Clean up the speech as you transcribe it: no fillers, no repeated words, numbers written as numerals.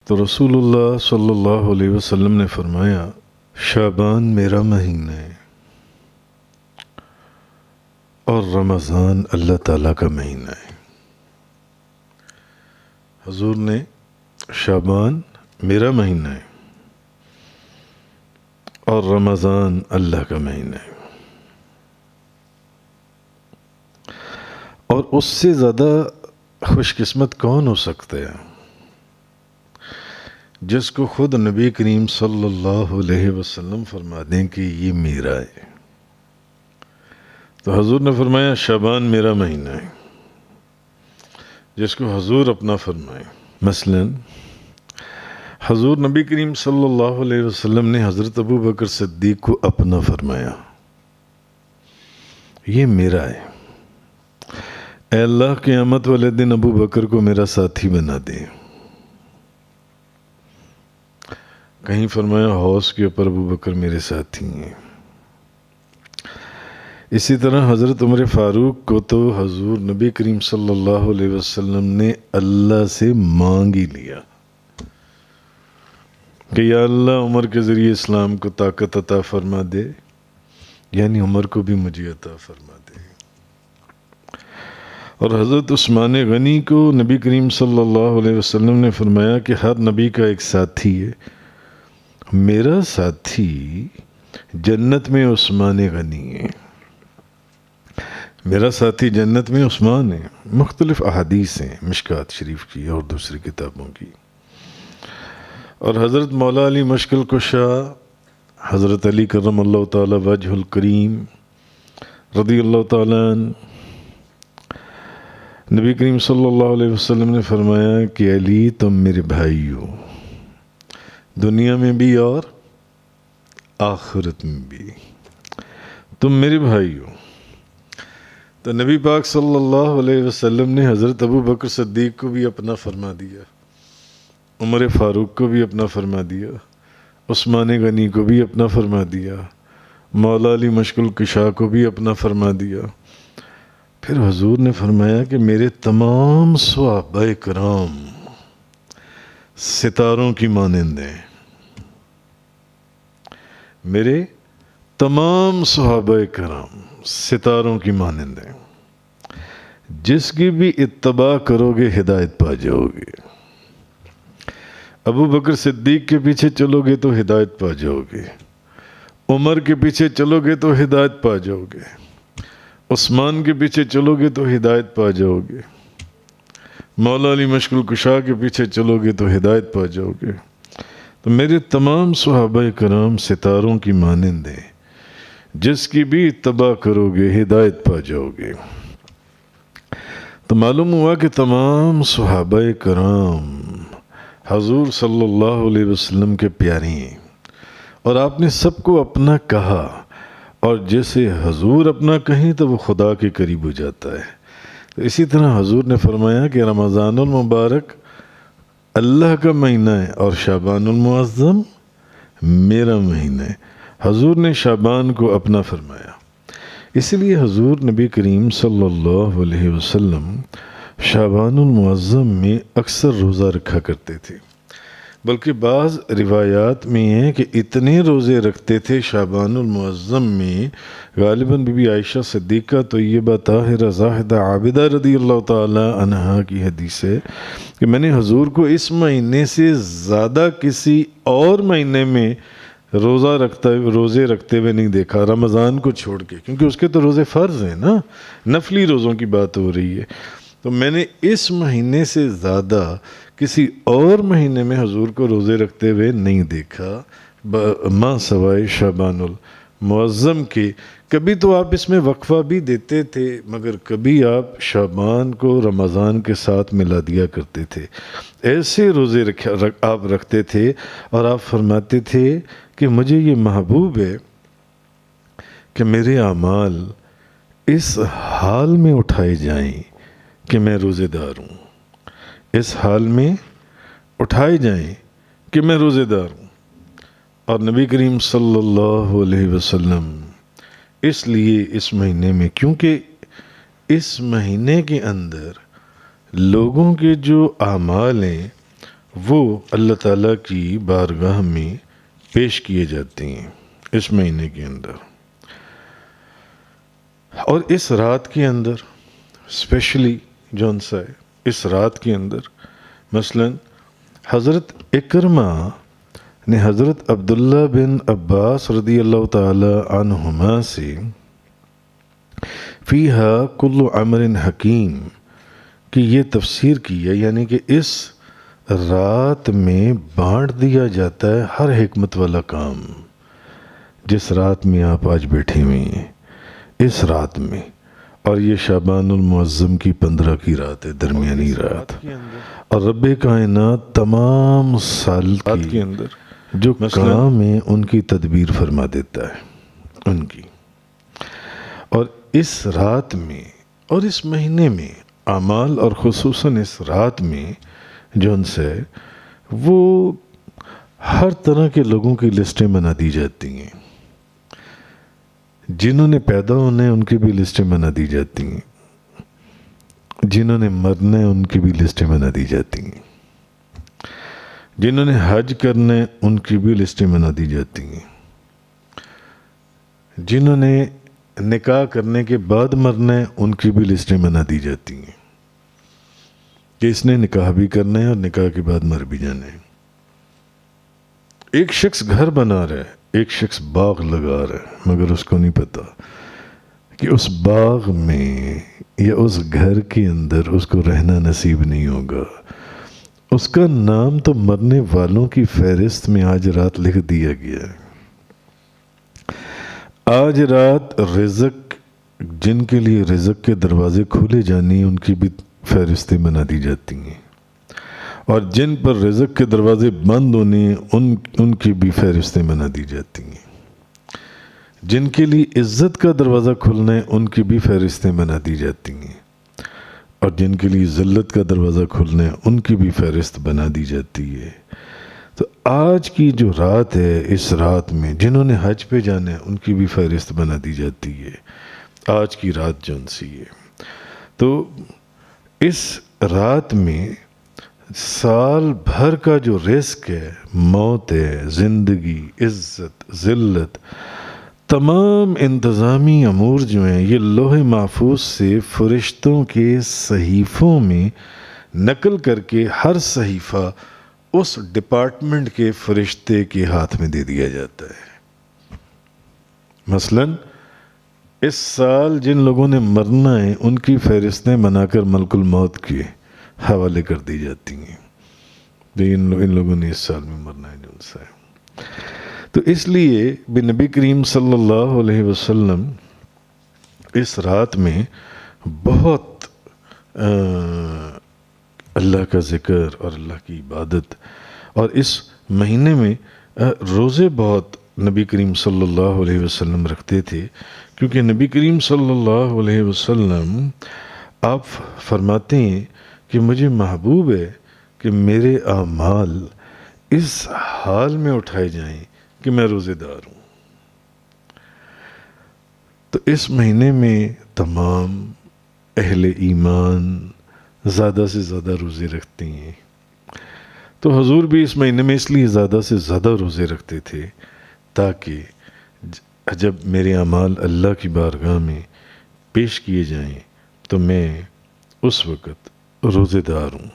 تو رسول اللہ صلی اللہ علیہ وسلم نے فرمایا شعبان میرا مہینہ ہے اور رمضان اللہ تعالیٰ کا مہینہ ہے۔ حضور نے شعبان میرا مہینہ ہے اور رمضان اللہ کا مہینہ ہے، اور اس سے زیادہ خوش قسمت کون ہو سکتا ہے جس کو خود نبی کریم صلی اللہ علیہ وسلم فرما دیں کہ یہ میرا ہے۔ تو حضور نے فرمایا شعبان میرا مہینہ ہے، جس کو حضور اپنا فرمائے۔ مثلا حضور نبی کریم صلی اللہ علیہ وسلم نے حضرت ابو بکر صدیق کو اپنا فرمایا، یہ میرا ہے، اے اللہ قیامت والے دن ابو بکر کو میرا ساتھی بنا دے۔ کہیں فرمایا حوض کے اوپر ابو بکر میرے ساتھی ہیں۔ اسی طرح حضرت عمر فاروق کو تو حضور نبی کریم صلی اللہ علیہ وسلم نے اللہ سے مانگ ہی لیا کہ یا اللہ عمر کے ذریعے اسلام کو طاقت عطا فرما دے، یعنی عمر کو بھی مجھے عطا فرما دے۔ اور حضرت عثمان غنی کو نبی کریم صلی اللہ علیہ وسلم نے فرمایا کہ ہر نبی کا ایک ساتھی ہے، میرا ساتھی جنت میں عثمان غنی ہے، میرا ساتھی جنت میں عثمان ہے۔ مختلف احادیث ہیں مشکات شریف کی اور دوسری کتابوں کی۔ اور حضرت مولا علی مشکل کشا حضرت علی کرم اللہ تعالی وجہ الکریم رضی اللہ تعالیٰ عنہ، نبی کریم صلی اللہ علیہ وسلم نے فرمایا کہ علی تم میرے بھائی ہو، دنیا میں بھی اور آخرت میں بھی، تم میرے بھائی ہو۔ تو نبی پاک صلی اللہ علیہ وسلم نے حضرت ابو بکر صدیق کو بھی اپنا فرما دیا، عمر فاروق کو بھی اپنا فرما دیا، عثمان غنی کو بھی اپنا فرما دیا، مولا علی مشکل کشا کو بھی اپنا فرما دیا۔ پھر حضور نے فرمایا کہ میرے تمام صحابہ کرام ستاروں کی مانند ہیں، میرے تمام صحابہ کرام ستاروں کی مانند ہیں، جس کی بھی اتباع کرو گے ہدایت پا جاؤ گے۔ ابو بکر صدیق کے پیچھے چلو گے تو ہدایت پا جاؤ گے، عمر کے پیچھے چلو گے تو ہدایت پا جاؤ گے، عثمان کے پیچھے چلو گے تو ہدایت پا جاؤ گے، مولا علی مشکل کشا کے پیچھے چلو گے تو ہدایت پا جاؤ گے۔ تو میرے تمام صحابہ کرام ستاروں کی مانند ہیں، جس کی بھی اتباع کرو گے ہدایت پا جاؤ گے۔ تو معلوم ہوا کہ تمام صحابہ کرام حضور صلی اللہ علیہ وسلم کے پیارے ہیں، اور آپ نے سب کو اپنا کہا، اور جیسے حضور اپنا کہیں تو وہ خدا کے قریب ہو جاتا ہے۔ تو اسی طرح حضور نے فرمایا کہ رمضان المبارک اللہ کا مہینہ ہے اور شعبان المعظم میرا مہینہ ہے۔ حضور نے شعبان کو اپنا فرمایا، اس لیے حضور نبی کریم صلی اللہ علیہ وسلم شعبان المعظم میں اکثر روزہ رکھا کرتے تھے، بلکہ بعض روایات میں ہے کہ اتنے روزے رکھتے تھے شعبان المعظم میں، غالباً بی بی عائشہ صدیقہ طیبہ طاہرہ زاہدہ عابدہ رضی اللہ تعالی عنہا کی حدیث ہے کہ میں نے حضور کو اس مہینے سے زیادہ کسی اور مہینے میں روزے رکھتے ہوئے نہیں دیکھا، رمضان کو چھوڑ کے، کیونکہ اس کے تو روزے فرض ہیں نا، نفلی روزوں کی بات ہو رہی ہے۔ تو میں نے اس مہینے سے زیادہ کسی اور مہینے میں حضور کو روزے رکھتے ہوئے نہیں دیکھا ماں سوائے شعبان المعظم کے۔ کبھی تو آپ اس میں وقفہ بھی دیتے تھے، مگر کبھی آپ شعبان کو رمضان کے ساتھ ملا دیا کرتے تھے۔ ایسے روزے آپ رکھتے تھے، اور آپ فرماتے تھے کہ مجھے یہ محبوب ہے کہ میرے اعمال اس حال میں اٹھائے جائیں کہ میں روزے دار ہوں، اس حال میں اٹھائے جائیں کہ میں روزے دار ہوں۔ اور نبی کریم صلی اللہ علیہ وسلم اس لیے اس مہینے میں، کیونکہ اس مہینے کے اندر لوگوں کے جو اعمال ہیں وہ اللہ تعالیٰ کی بارگاہ میں پیش کیے جاتے ہیں اس مہینے کے اندر. اور اس رات کے اندر اسپیشلی جون سا ہے اس رات کے اندر مثلا حضرت اکرمہ نے حضرت عبداللہ بن عباس رضی اللہ تعالی عنہما سے فیہا کل عمر حکیم کہ یہ تفسیر کی ہے، یعنی کہ اس رات میں بانٹ دیا جاتا ہے ہر حکمت والا کام. جس رات میں آپ آج بیٹھے ہوئے ہیں اس رات میں، اور یہ شعبان المعظم کی 15 کی رات ہے، درمیانی رات، اور رب کائنات تمام سال کے اندر جو کام ہے ان کی تدبیر فرما دیتا ہے ان کی. اور اس رات میں اور اس مہینے میں اعمال، اور خصوصاً اس رات میں جو ان سے وہ ہر طرح کے لوگوں کی لسٹیں بنا دی جاتی ہیں. جنہوں نے پیدا ہونا ہے ان کی بھی لسٹیں بنا دی جاتی ہیں، جنہوں نے مرنا ہے ان کی بھی لسٹیں بنا دی جاتی ہیں، جنہوں نے حج کرنا ہے ان کی بھی لسٹیں بنا دی جاتی ہیں، جنہوں نے نکاح کرنے کے بعد مرنا ہے ان کی بھی لسٹیں بنا دی جاتی ہیں کہ اس نے نکاح بھی کرنا ہے اور نکاح کے بعد مر بھی جانا ہے. ایک شخص گھر بنا رہا ہے، ایک شخص باغ لگا رہا ہے، مگر اس کو نہیں پتا کہ اس باغ میں یا اس گھر کے اندر اس کو رہنا نصیب نہیں ہوگا. اس کا نام تو مرنے والوں کی فہرست میں آج رات لکھ دیا گیا ہے. آج رات رزق، جن کے لیے رزق کے دروازے کھولے جانے ہیں ان کی بھی فہرستیں بنا دی جاتی ہیں، اور جن پر رزق کے دروازے بند ہونے ہیں ان کی بھی فہرستیں بنا دی جاتی ہیں. جن کے لیے عزت کا دروازہ کھلنا ہے ان کی بھی فہرستیں بنا دی جاتی ہیں، اور جن کے لیے ذلت کا دروازہ کھلنا ہے ان کی بھی فہرست بنا دی جاتی ہے. تو آج کی جو رات ہے اس رات میں جنہوں نے حج پہ جانا ہے ان کی بھی فہرست بنا دی جاتی ہے. آج کی رات جون سی ہے، تو اس رات میں سال بھر کا جو رزق ہے، موت ہے، زندگی، عزت، ذلت، تمام انتظامی امور جو ہیں یہ لوح محفوظ سے فرشتوں کے صحیفوں میں نقل کر کے ہر صحیفہ اس ڈپارٹمنٹ کے فرشتے کے ہاتھ میں دے دیا جاتا ہے. مثلا اس سال جن لوگوں نے مرنا ہے ان کی فہرستیں بنا کر ملک الموت کے حوالے کر دی جاتی ہیں، ان لوگوں نے اس سال میں مرنا ہے جن سے. تو اس لیے بھی نبی کریم صلی اللہ علیہ وسلم اس رات میں بہت اللہ کا ذکر اور اللہ کی عبادت، اور اس مہینے میں روزے بہت نبی کریم صلی اللہ علیہ وسلم رکھتے تھے، کیونکہ نبی کریم صلی اللہ علیہ وسلم آپ فرماتے ہیں کہ مجھے محبوب ہے کہ میرے اعمال اس حال میں اٹھائے جائیں کہ میں روزے دار ہوں. تو اس مہینے میں تمام اہل ایمان زیادہ سے زیادہ روزے رکھتے ہیں. تو حضور بھی اس مہینے میں اس لیے زیادہ سے زیادہ روزے رکھتے تھے تاکہ جب میرے اعمال اللہ کی بارگاہ میں پیش کیے جائیں تو میں اس وقت روزے دار ہوں.